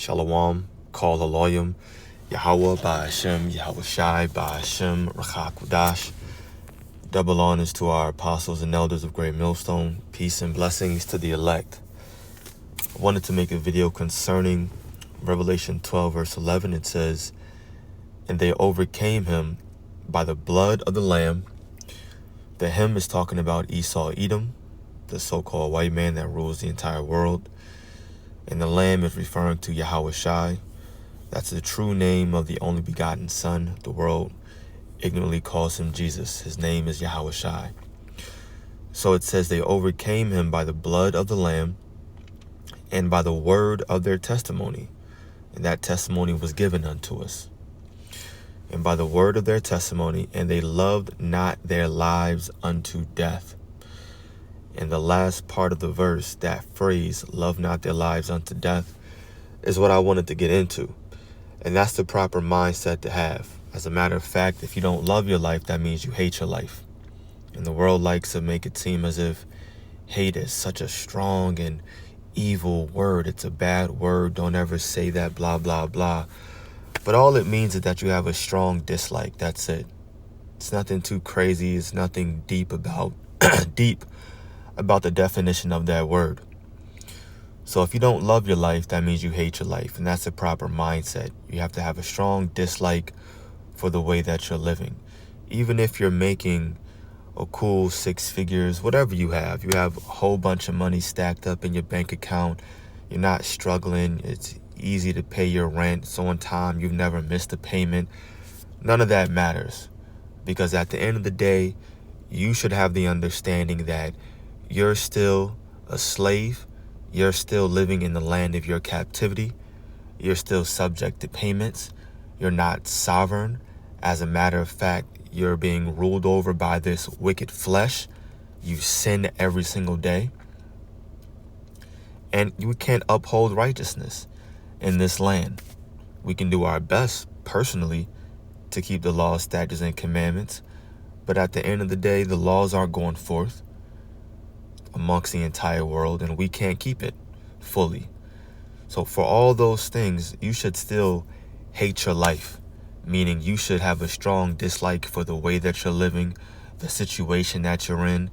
Shalom, Kol Aloyim, Yahweh Ba'ashem, Yahweh Shai Ba'ashem, Rachakudash. Double honors to our apostles and elders of Great Millstone. Peace and blessings to the elect. I wanted to make a video concerning Revelation 12, verse 11. It says, "And they overcame him by the blood of the Lamb." The him is talking about Esau Edom, the so-called white man that rules the entire world. And the Lamb is referring to Yahweh Shai. That's the true name of the only begotten Son. The world ignorantly calls him Jesus. His name is Yahweh Shai. So it says they overcame him by the blood of the Lamb and by the word of their testimony. And that testimony was given unto us. And by the word of their testimony, and they loved not their lives unto death. And the last part of the verse, that phrase, love not their lives unto death, is what I wanted to get into. And that's the proper mindset to have. As a matter of fact, if you don't love your life, that means you hate your life. And the world likes to make it seem as if hate is such a strong and evil word. It's a bad word. Don't ever say that, blah, blah, blah. But all it means is that you have a strong dislike. That's it. It's nothing too crazy. It's nothing deep about the definition of that word. So if you don't love your life, that means you hate your life. And that's the proper mindset. You have to have a strong dislike for the way that you're living. Even if you're making a cool 6 figures, whatever you have a whole bunch of money stacked up in your bank account. You're not struggling. It's easy to pay your rent. So on time, you've never missed a payment. None of that matters. Because at the end of the day, you should have the understanding that you're still a slave. You're still living in the land of your captivity. You're still subject to payments. You're not sovereign. As a matter of fact, you're being ruled over by this wicked flesh. You sin every single day. And you can't uphold righteousness in this land. We can do our best personally to keep the laws, statutes, and commandments. But at the end of the day, the laws aren't going forth amongst the entire world, and we can't keep it fully. So for all those things, you should still hate your life, meaning you should have a strong dislike for the way that you're living, the situation that you're in,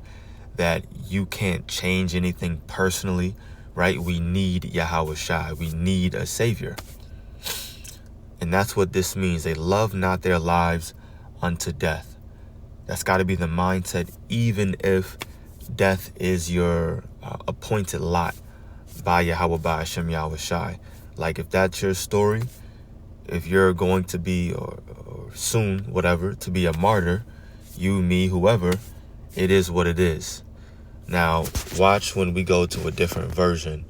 that you can't change anything personally, right? We need Yahweh Shai. We need a savior. And that's what this means. They love not their lives unto death. That's got to be the mindset, even if death is your appointed lot by Yahweh Ba'ashem Yahweh Shai. Like if that's your story, if you're going to be, or soon, whatever, to be a martyr, you, me, whoever, it is what it is. Now, watch when we go to a different version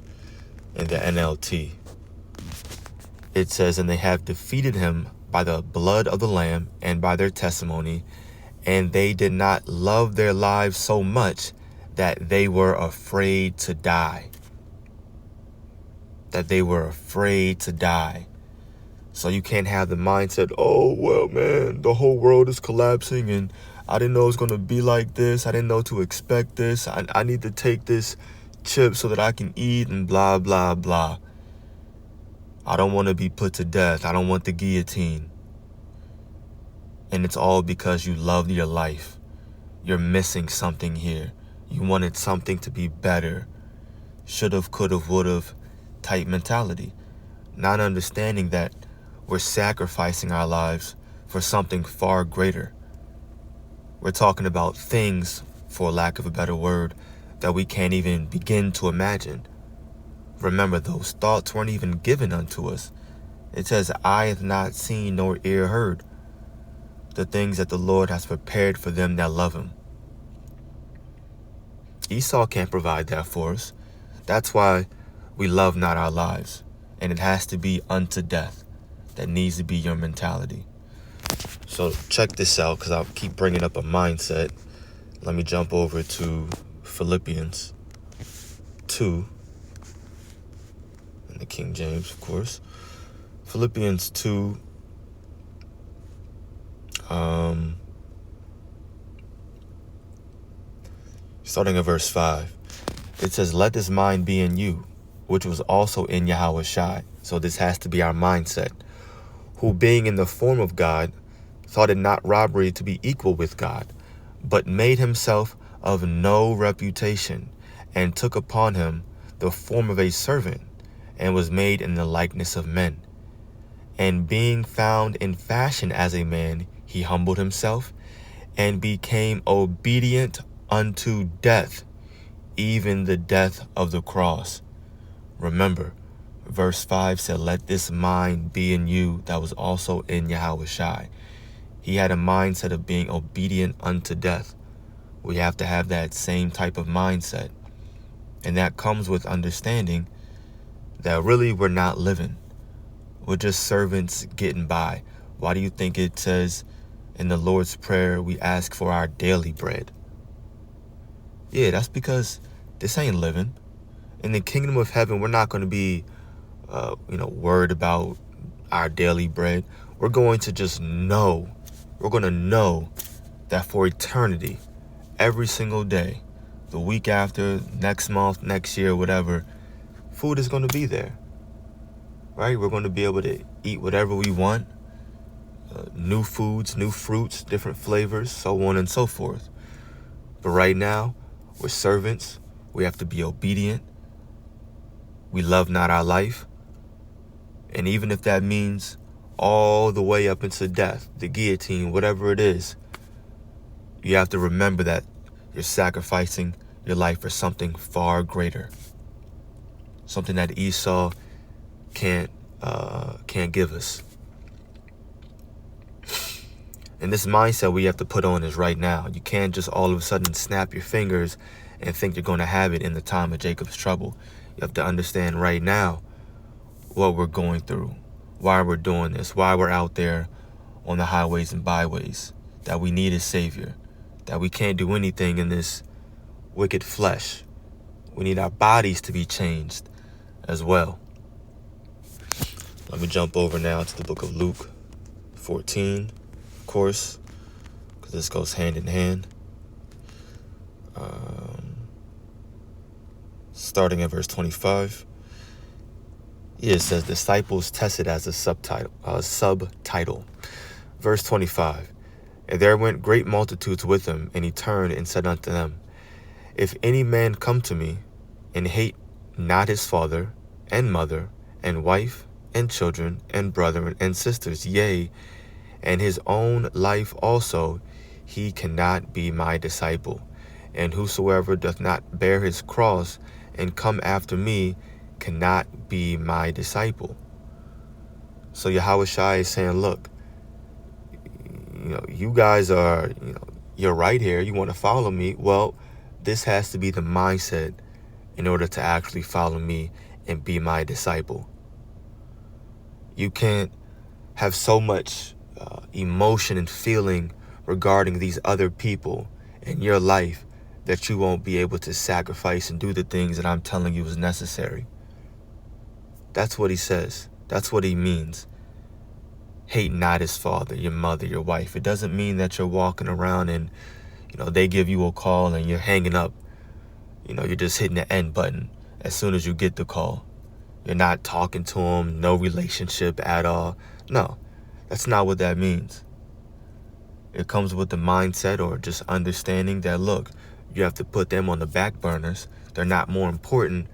in the NLT. It says, "And they have defeated him by the blood of the Lamb and by their testimony, and they did not love their lives so much that they were afraid to die." That they were afraid to die. So you can't have the mindset, oh, well, man, the whole world is collapsing and I didn't know it was going to be like this. I didn't know to expect this. I need to take this chip so that I can eat and blah, blah, blah. I don't want to be put to death. I don't want the guillotine. And it's all because you loved your life. You're missing something here. You wanted something to be better. Should've, could've, would've type mentality. Not understanding that we're sacrificing our lives for something far greater. We're talking about things, for lack of a better word, that we can't even begin to imagine. Remember, those thoughts weren't even given unto us. It says, "Eye hath not seen nor ear heard the things that the Lord has prepared for them that love him." Esau can't provide that for us. That's why we love not our lives. And it has to be unto death. That needs to be your mentality. So check this out, because I'll keep bringing up a mindset. Let me jump over to Philippians 2. In the King James, of course. Philippians 2. Starting at verse 5. It says, "Let this mind be in you, which was also in Yahweh Shai, So this has to be our mindset. Who being in the form of God, thought it not robbery to be equal with God, but made himself of no reputation, and took upon him the form of a servant, and was made in the likeness of men. And being found in fashion as a man, he humbled himself, and became obedient unto death, even the death of the cross. Remember, verse 5 said, let this mind be in you that was also in Yahushua. He had a mindset of being obedient unto death. We have to have that same type of mindset. And that comes with understanding that really we're not living. We're just servants getting by. Why do you think it says in the Lord's Prayer we ask for our daily bread? Yeah, that's because this ain't living. In the kingdom of heaven, we're not going to be worried about our daily bread. We're going to just know. We're going to know that for eternity, every single day, the week after, next month, next year, whatever, food is going to be there. Right? We're going to be able to eat whatever we want. New foods, new fruits, different flavors, so on and so forth. But right now, we're servants. We have to be obedient. We love not our life. And even if that means all the way up into death, the guillotine, whatever it is, you have to remember that you're sacrificing your life for something far greater. Something that Esau can't give us. And this mindset we have to put on is right now. You can't just all of a sudden snap your fingers and think you're going to have it in the time of Jacob's trouble. You have to understand right now what we're going through, why we're doing this, why we're out there on the highways and byways, that we need a savior, that we can't do anything in this wicked flesh. We need our bodies to be changed as well. Let me jump over now to the book of Luke 14, of course, because this goes hand in hand. Starting at verse 25. It says disciples tested as a subtitle. Verse 25. And there went great multitudes with him, and he turned and said unto them, if any man come to me, and hate not his father, and mother, and wife, and children, and brethren, and sisters, yea, and his own life also, he cannot be my disciple. And whosoever doth not bear his cross, and come after me, cannot be my disciple. So Yahushua is saying, look, you guys are, you're right here. You want to follow me. Well, this has to be the mindset in order to actually follow me and be my disciple. You can't have so much emotion and feeling regarding these other people in your life that you won't be able to sacrifice and do the things that I'm telling you is necessary. That's what he says. That's what he means. Hate not his father, your mother, your wife. It doesn't mean that you're walking around and, they give you a call and you're hanging up. You're just hitting the end button as soon as you get the call. You're not talking to them, no relationship at all. No, that's not what that means. It comes with the mindset or just understanding that, look, you have to put them on the back burners. They're not more important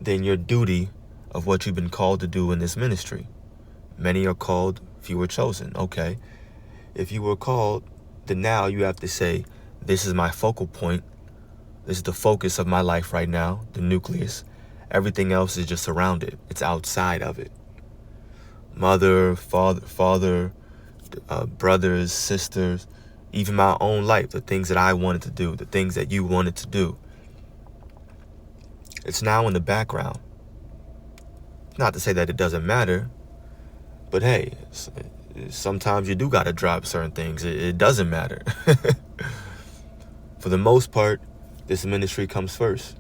than your duty of what you've been called to do in this ministry. Many are called, few are chosen. Okay. If you were called, then now you have to say, this is my focal point. This is the focus of my life right now, the nucleus. Everything else is just around it. It's outside of it. Mother, father, brothers, sisters, even my own life, the things that I wanted to do, the things that you wanted to do. It's now in the background. Not to say that it doesn't matter, but hey, sometimes you do got to drop certain things. It doesn't matter. For the most part, this ministry comes first.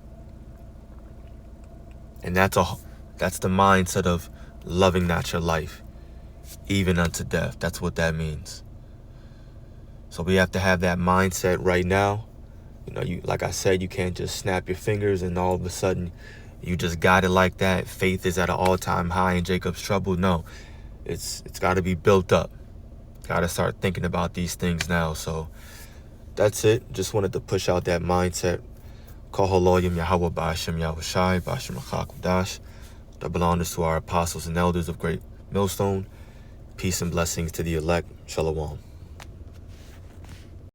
And that's the mindset of loving not your life, even unto death. That's what that means. So we have to have that mindset right now. Like I said, you can't just snap your fingers and all of a sudden You just got it like that. Faith is at an all-time high in Jacob's trouble. No, it's got to be built up. Got to start thinking about these things now. So that's it. Just wanted to push out that mindset. Kol haloyim Yahweh ba'ashem Yahushai ba'ashem Rachakudash. Double honors to our apostles and elders of Great Millstone. Peace and blessings to the elect. Shalom.